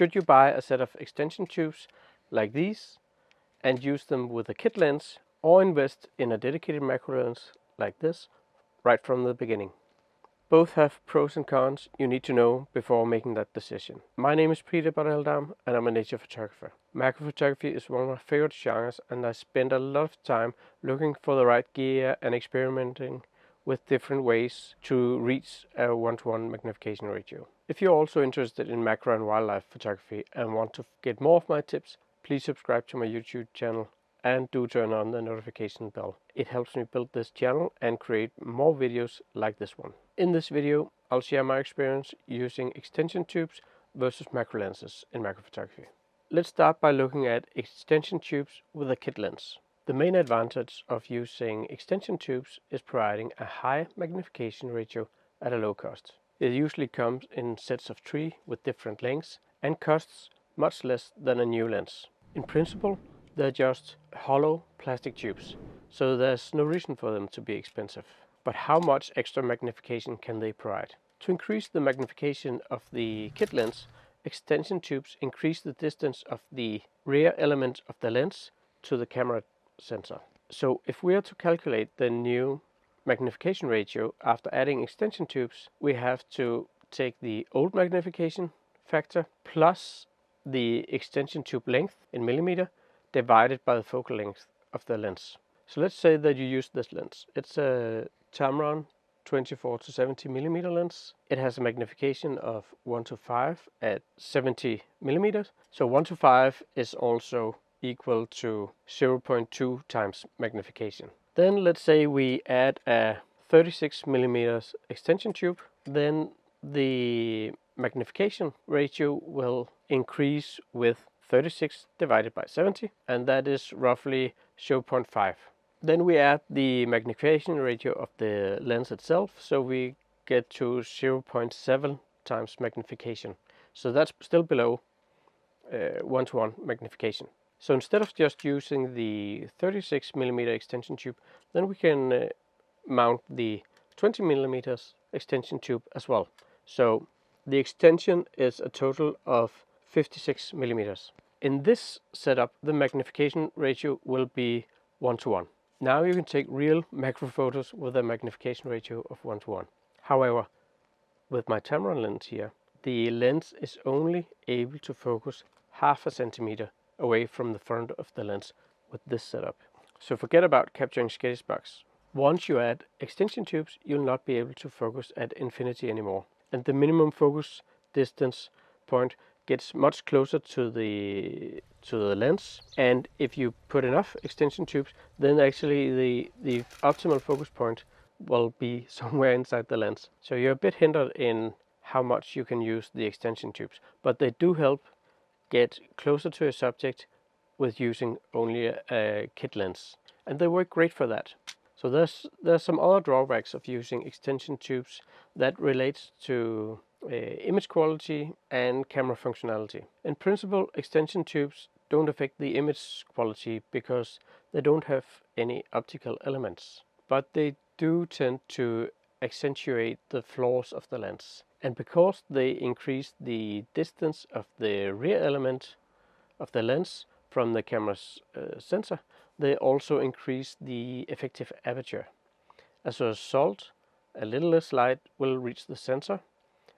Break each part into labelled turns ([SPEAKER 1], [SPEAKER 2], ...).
[SPEAKER 1] Should you buy a set of extension tubes like these and use them with a kit lens, or invest in a dedicated macro lens like this right from the beginning? Both have pros and cons you need to know before making that decision. My name is Peter Barreldam and I'm a nature photographer. Macro photography is one of my favorite genres, and I spend a lot of time looking for the right gear and experimenting with different ways to reach a 1:1 magnification ratio. If you're also interested in macro and wildlife photography and want to get more of my tips, please subscribe to my YouTube channel and do turn on the notification bell. It helps me build this channel and create more videos like this one. In this video, I'll share my experience using extension tubes versus macro lenses in macro photography. Let's start by looking at extension tubes with a kit lens. The main advantage of using extension tubes is providing a high magnification ratio at a low cost. It usually comes in sets of 3 with different lengths and costs much less than a new lens. In principle, they're just hollow plastic tubes, so there's no reason for them to be expensive. But how much extra magnification can they provide? To increase the magnification of the kit lens, extension tubes increase the distance of the rear element of the lens to the camera sensor. So if we are to calculate the new magnification ratio after adding extension tubes, we have to take the old magnification factor plus the extension tube length in millimeter divided by the focal length of the lens. So let's say that you use this lens. It's a Tamron 24 to 70 millimeter lens. It has a magnification of 1:5 at 70 millimeters. So 1:5 is also equal to 0.2 times magnification. Then let's say we add a 36 millimeters extension tube. Then the magnification ratio will increase with 36 divided by 70, and that is roughly 0.5. Then we add the magnification ratio of the lens itself, so we get to 0.7 times magnification. So that's still below 1:1 magnification. So instead of just using the 36 millimeter extension tube, then we can mount the 20 millimeters extension tube as well. So the extension is a total of 56 millimeters. In this setup, the magnification ratio will be 1:1. Now you can take real macro photos with a magnification ratio of 1:1. However, with my Tamron lens here, the lens is only able to focus half a centimeter away from the front of the lens with this setup. So forget about capturing sketchy spots. Once you add extension tubes, you'll not be able to focus at infinity anymore, and the minimum focus distance point gets much closer to the lens. And if you put enough extension tubes, then actually the optimal focus point will be somewhere inside the lens. So you're a bit hindered in how much you can use the extension tubes, but they do help get closer to a subject with using only a kit lens, and they work great for that. So there's some other drawbacks of using extension tubes that relates to image quality and camera functionality. In principle, extension tubes don't affect the image quality because they don't have any optical elements, but they do tend to accentuate the flaws of the lens. And because they increase the distance of the rear element of the lens from the camera's sensor, they also increase the effective aperture. As a result, a little less light will reach the sensor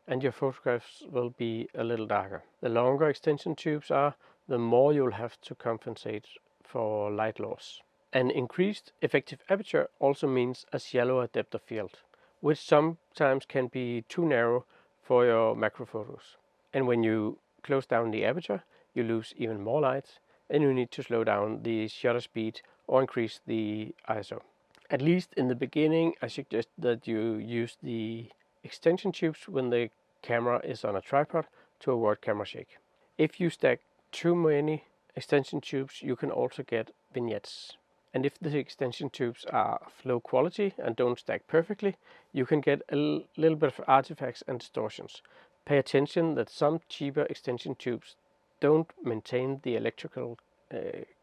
[SPEAKER 1] and your photographs will be a little darker. The longer extension tubes are, the more you'll have to compensate for light loss. An increased effective aperture also means a shallower depth of field, which sometimes can be too narrow for your macro photos. And when you close down the aperture, you lose even more light, and you need to slow down the shutter speed or increase the ISO. At least in the beginning, I suggest that you use the extension tubes when the camera is on a tripod to avoid camera shake. If you stack too many extension tubes, you can also get vignettes. And if the extension tubes are of low quality and don't stack perfectly, you can get a little bit of artifacts and distortions. Pay attention that some cheaper extension tubes don't maintain the electrical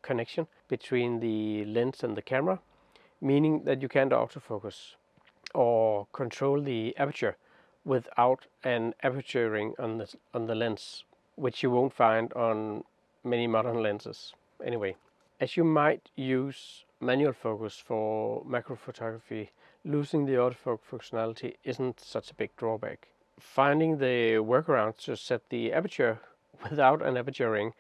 [SPEAKER 1] connection between the lens and the camera, meaning that you can't autofocus or control the aperture without an aperture ring on the lens which you won't find on many modern lenses. Anyway, as you might use manual focus for macro photography, losing the autofocus functionality isn't such a big drawback. Finding the workaround to set the aperture without an aperture ring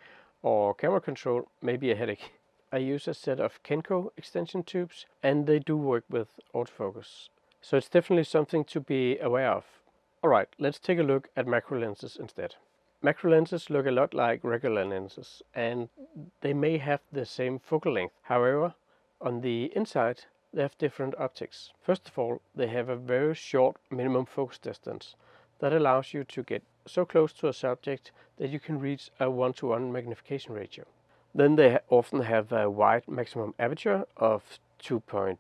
[SPEAKER 1] or camera control may be a headache. I use a set of Kenko extension tubes and they do work with autofocus. So it's definitely something to be aware of. Alright, let's take a look at macro lenses instead. Macro lenses look a lot like regular lenses and they may have the same focal length. However, on the inside they have different optics. First of all, they have a very short minimum focus distance that allows you to get so close to a subject that you can reach a 1:1 magnification ratio. Then they often have a wide maximum aperture of 2.4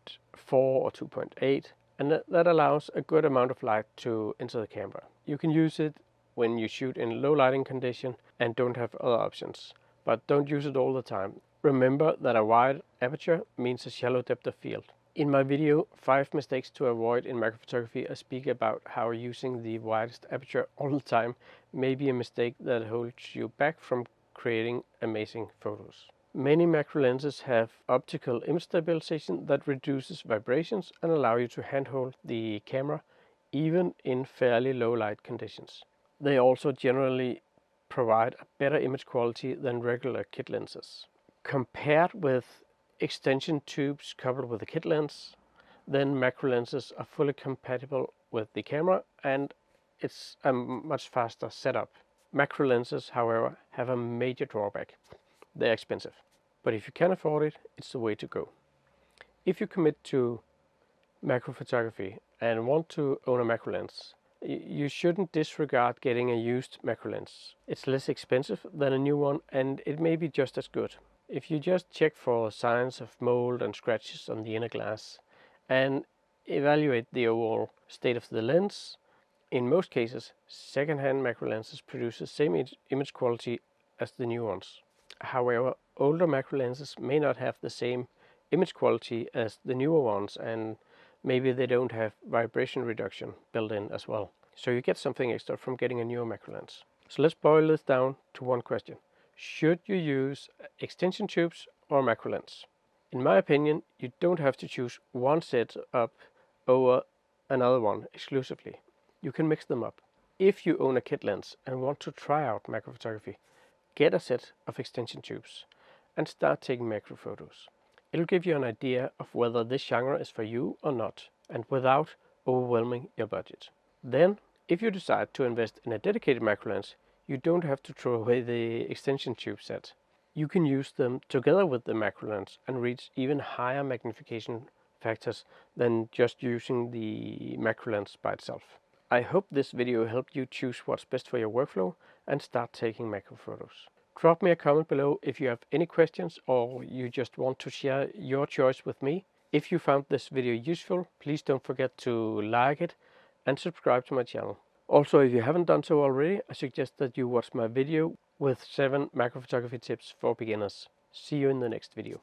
[SPEAKER 1] or 2.8, and that allows a good amount of light to enter the camera. You can use it when you shoot in low lighting condition and don't have other options, but don't use it all the time. Remember that a wide aperture means a shallow depth of field. In my video 5 mistakes to avoid in macrophotography, I speak about how using the widest aperture all the time may be a mistake that holds you back from creating amazing photos. Many macro lenses have optical image stabilization that reduces vibrations and allow you to handhold the camera even in fairly low light conditions. They also generally provide a better image quality than regular kit lenses. Compared with extension tubes coupled with a kit lens, then macro lenses are fully compatible with the camera and it's a much faster setup. Macro lenses, however, have a major drawback. They're expensive. But if you can afford it, it's the way to go. If you commit to macro photography and want to own a macro lens, you shouldn't disregard getting a used macro lens. It's less expensive than a new one and it may be just as good. If you just check for signs of mold and scratches on the inner glass and evaluate the overall state of the lens, in most cases, second-hand macro lenses produce the same image quality as the new ones. However, older macro lenses may not have the same image quality as the newer ones, and maybe they don't have vibration reduction built in as well. So you get something extra from getting a newer macro lens. So let's boil this down to one question. Should you use extension tubes or macro lens? In my opinion, you don't have to choose one setup over another one exclusively. You can mix them up. If you own a kit lens and want to try out macro photography, get a set of extension tubes and start taking macro photos. It'll give you an idea of whether this genre is for you or not, and without overwhelming your budget. Then, if you decide to invest in a dedicated macro lens, you don't have to throw away the extension tube set. You can use them together with the macro lens and reach even higher magnification factors than just using the macro lens by itself. I hope this video helped you choose what's best for your workflow and start taking macro photos. Drop me a comment below if you have any questions or you just want to share your choice with me. If you found this video useful, please don't forget to like it and subscribe to my channel. Also, if you haven't done so already, I suggest that you watch my video with 7 macro photography tips for beginners. See you in the next video.